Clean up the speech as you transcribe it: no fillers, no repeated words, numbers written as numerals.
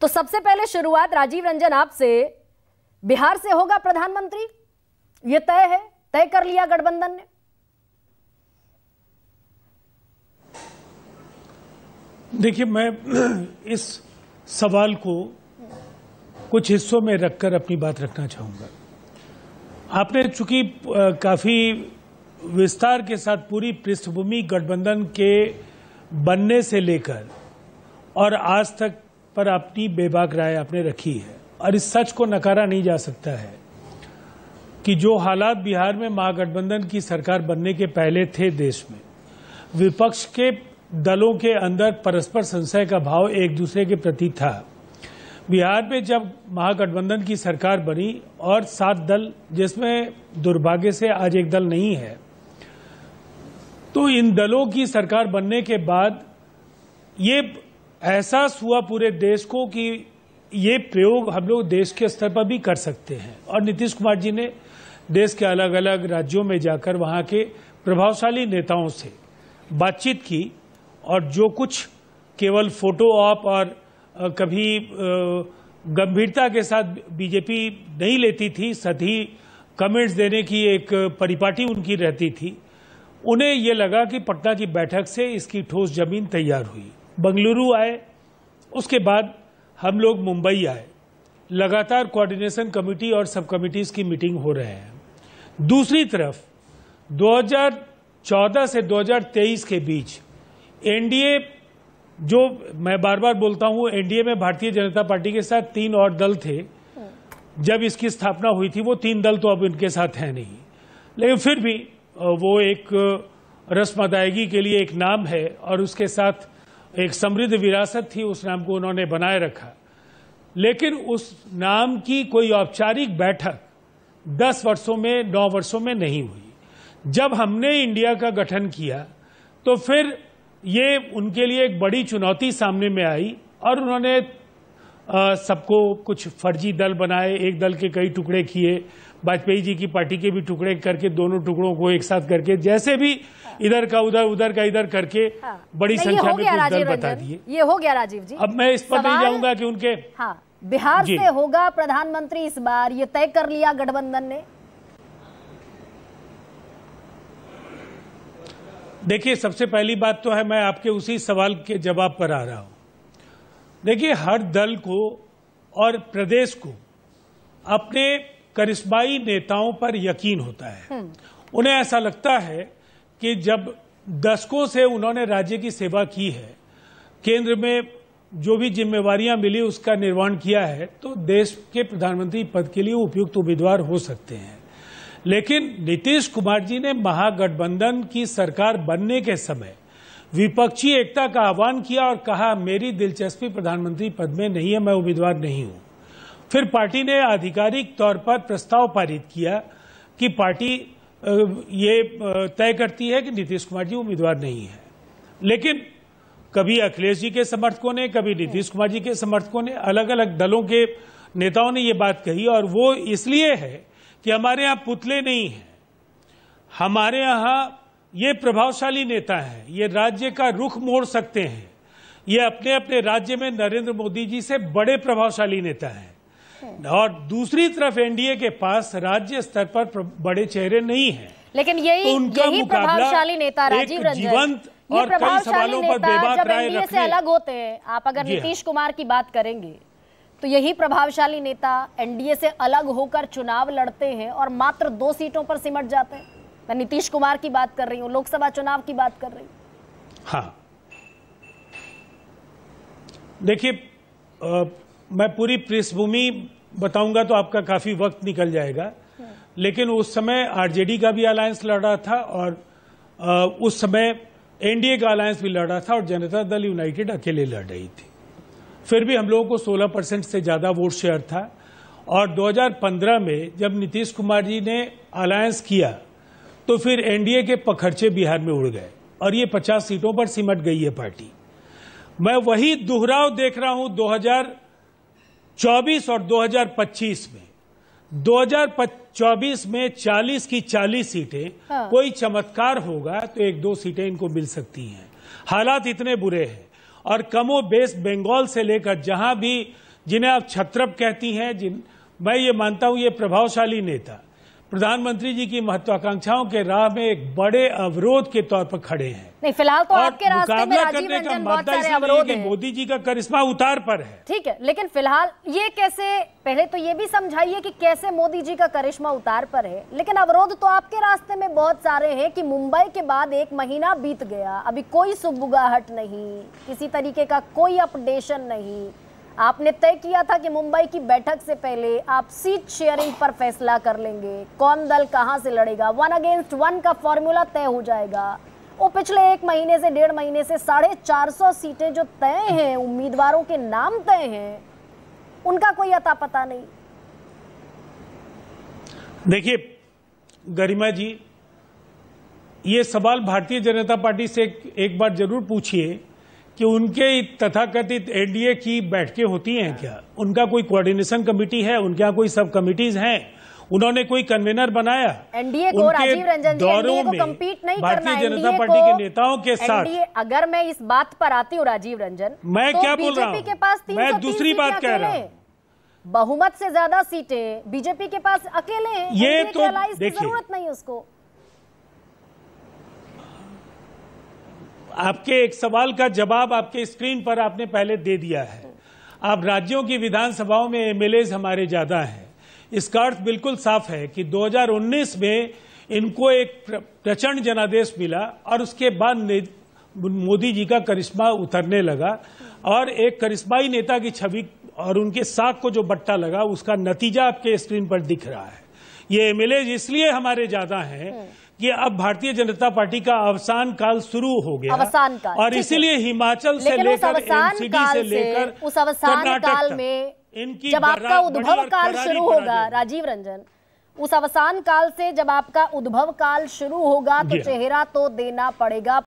तो सबसे पहले शुरुआत राजीव रंजन आपसे, बिहार से होगा प्रधानमंत्री, ये तय है, तय कर लिया गठबंधन ने? देखिए, मैं इस सवाल को कुछ हिस्सों में रखकर अपनी बात रखना चाहूंगा। आपने चूंकि काफी विस्तार के साथ पूरी पृष्ठभूमि गठबंधन के बनने से लेकर और आज तक पर अपनी बेबाक राय आपने रखी है, और इस सच को नकारा नहीं जा सकता है कि जो हालात बिहार में महागठबंधन की सरकार बनने के पहले थे देश में, विपक्ष के दलों के अंदर परस्पर संशय का भाव एक दूसरे के प्रति था। बिहार में जब महागठबंधन की सरकार बनी और 7 दल, जिसमें दुर्भाग्य से आज एक दल नहीं है, तो इन दलों की सरकार बनने के बाद ये एहसास हुआ पूरे देश को कि ये प्रयोग हम लोग देश के स्तर पर भी कर सकते हैं। और नीतीश कुमार जी ने देश के अलग अलग राज्यों में जाकर वहां के प्रभावशाली नेताओं से बातचीत की, और जो कुछ केवल फोटो ऑप और कभी गंभीरता के साथ बीजेपी नहीं लेती थी, सभी कमेंट्स देने की एक परिपाटी उनकी रहती थी, उन्हें ये लगा कि पटना की बैठक से इसकी ठोस जमीन तैयार हुई। बंगलुरु आए, उसके बाद हम लोग मुंबई आए, लगातार कोऑर्डिनेशन कमेटी और सब कमिटीज की मीटिंग हो रहे हैं। दूसरी तरफ 2014 से 2023 के बीच एनडीए, जो मैं बार बार बोलता हूं, एनडीए में भारतीय जनता पार्टी के साथ 3 और दल थे जब इसकी स्थापना हुई थी। वो 3 दल तो अब इनके साथ है नहीं, लेकिन फिर भी वो एक रस्म अदायगी के लिए एक नाम है, और उसके साथ एक समृद्ध विरासत थी, उस नाम को उन्होंने बनाए रखा। लेकिन उस नाम की कोई औपचारिक बैठक 10 वर्षों में, 9 वर्षों में नहीं हुई। जब हमने इंडिया का गठन किया तो फिर ये उनके लिए एक बड़ी चुनौती सामने में आई, और उन्होंने सबको कुछ फर्जी दल बनाए, एक दल के कई टुकड़े किए, वाजपेयी जी की पार्टी के भी टुकड़े करके, दोनों टुकड़ों को एक साथ करके, जैसे भी इधर का उधर, उधर का इधर करके बड़ी संख्या में कुछ दल बता दिए। ये हो गया राजीव जी। अब मैं इस पर नहीं जाऊंगा कि उनके बिहार से होगा प्रधानमंत्री इस बार, ये तय कर लिया गठबंधन ने? देखिए, सबसे पहली बात तो है, मैं आपके उसी सवाल के जवाब पर आ रहा हूं। देखिए, हर दल को और प्रदेश को अपने करिश्माई नेताओं पर यकीन होता है। उन्हें ऐसा लगता है कि जब दशकों से उन्होंने राज्य की सेवा की है, केंद्र में जो भी जिम्मेवारियां मिली उसका निर्वहन किया है, तो देश के प्रधानमंत्री पद के लिए उपयुक्त उम्मीदवार हो सकते हैं। लेकिन नीतीश कुमार जी ने महागठबंधन की सरकार बनने के समय विपक्षी एकता का आह्वान किया और कहा, मेरी दिलचस्पी प्रधानमंत्री पद में नहीं है, मैं उम्मीदवार नहीं हूं। फिर पार्टी ने आधिकारिक तौर पर प्रस्ताव पारित किया कि पार्टी ये तय करती है कि नीतीश कुमार जी उम्मीदवार नहीं है। लेकिन कभी अखिलेश जी के समर्थकों ने, कभी नीतीश कुमार जी के समर्थकों ने, अलग अलग दलों के नेताओं ने ये बात कही, और वो इसलिए है कि हमारे यहाँ पुतले नहीं हैं, हमारे यहाँ ये प्रभावशाली नेता हैं, ये राज्य का रुख मोड़ सकते हैं, ये अपने अपने राज्य में नरेंद्र मोदी जी से बड़े प्रभावशाली नेता हैं। और दूसरी तरफ एनडीए के पास राज्य स्तर पर बड़े चेहरे नहीं हैं। लेकिन यही प्रभावशाली नेता राजीव रंजन, जीवंत और कई सवालों पर बेबाक राय एनडीए से अलग होते हैं। आप अगर नीतीश कुमार की बात करेंगे तो यही प्रभावशाली नेता एनडीए से अलग होकर चुनाव लड़ते हैं और मात्र 2 सीटों पर सिमट जाते हैं। मैं नीतीश कुमार की बात कर रही हूँ, लोकसभा चुनाव की बात कर रही हूँ। हाँ, देखिए, मैं पूरी पृष्ठभूमि बताऊंगा तो आपका काफी वक्त निकल जाएगा, लेकिन उस समय आरजेडी का भी अलायंस लड़ रहा था, और उस समय एनडीए का अलायंस भी लड़ रहा था, और जनता दल यूनाइटेड अकेले लड़ रही थी। फिर भी हम लोगों को 16% से ज्यादा वोट शेयर था। और 2015 में जब नीतीश कुमार जी ने अलायंस किया तो फिर एनडीए के पखर्चे बिहार में उड़ गए, और ये 50 सीटों पर सिमट गई है पार्टी। मैं वही दोहराव देख रहा हूं 2024 और 2025 में। 2024 में 40 की 40 सीटें, कोई चमत्कार होगा तो 1-2 सीटें इनको मिल सकती हैं। हालात इतने बुरे हैं, और कमो बेस बंगाल से लेकर जहां भी जिन्हें आप छत्रप कहती हैं, मैं ये मानता हूं ये प्रभावशाली नेता प्रधानमंत्री जी की महत्वाकांक्षाओं के राह में एक बड़े अवरोध के तौर पर खड़े हैं। नहीं, फिलहाल तो आपके रास्ते में राजीव करने का रंजन बहुत मुद्दा सारे अवरोध कि हैं। मोदी जी का करिश्मा उतार पर है। ठीक है, लेकिन फिलहाल ये कैसे, पहले तो ये भी समझाइए कि कैसे मोदी जी का करिश्मा उतार पर है। लेकिन अवरोध तो आपके रास्ते में बहुत सारे हैं कि मुंबई के बाद 1 महीना बीत गया, अभी कोई सुगबुगाहट नहीं, किसी तरीके का कोई अपडेशन नहीं। आपने तय किया था कि मुंबई की बैठक से पहले आप सीट शेयरिंग पर फैसला कर लेंगे, कौन दल कहां से लड़ेगा, 1 अगेंस्ट 1 का फॉर्मूला तय हो जाएगा। वो पिछले 1 महीने से 1.5 महीने से 450 सीटें जो तय हैं, उम्मीदवारों के नाम तय हैं, उनका कोई अता पता नहीं। देखिए गरिमा जी, ये सवाल भारतीय जनता पार्टी से एक बार जरूर पूछिए कि उनके तथाकथित एनडीए की बैठकें होती हैं क्या? उनका कोई कोऑर्डिनेशन कमेटी है? उनके यहाँ कोई सब कमिटीज हैं? उन्होंने कोई कन्वेनर बनाया? एनडीए को, राजीव रंजन जी, एनडीए को कम्पीट नहीं करना, भारतीय जनता पार्टी के नेताओं के साथ। अगर मैं इस बात पर आती हूँ राजीव रंजन, मैं तो क्या बोल रहा हूँ, बीजेपी के पास 303 मैं दूसरी बात कह रहा हूँ, बहुमत से ज्यादा सीटें बीजेपी के पास अकेले हैं। ये तो देखिए, जरूरत नहीं उसको। आपके एक सवाल का जवाब आपके स्क्रीन पर आपने पहले दे दिया है। आप राज्यों की विधानसभाओं में एमएलएज हमारे ज्यादा हैं। इसका अर्थ बिल्कुल साफ है कि 2019 में इनको एक प्रचंड जनादेश मिला और उसके बाद मोदी जी का करिश्मा उतरने लगा और एक करिश्माई नेता की छवि और उनके साख को जो बट्टा लगा, उसका नतीजा आपके स्क्रीन पर दिख रहा है। ये एमएलएज इसलिए हमारे ज्यादा हैं कि अब भारतीय जनता पार्टी का अवसान काल शुरू हो गया, अवसान काल, और इसीलिए हिमाचल से लेकर एमसीडी से लेकर उस अवसान काल में जब आपका उद्भव काल शुरू होगा राजीव रंजन, उस अवसान काल से जब आपका उद्भव काल शुरू होगा तो चेहरा तो देना पड़ेगा।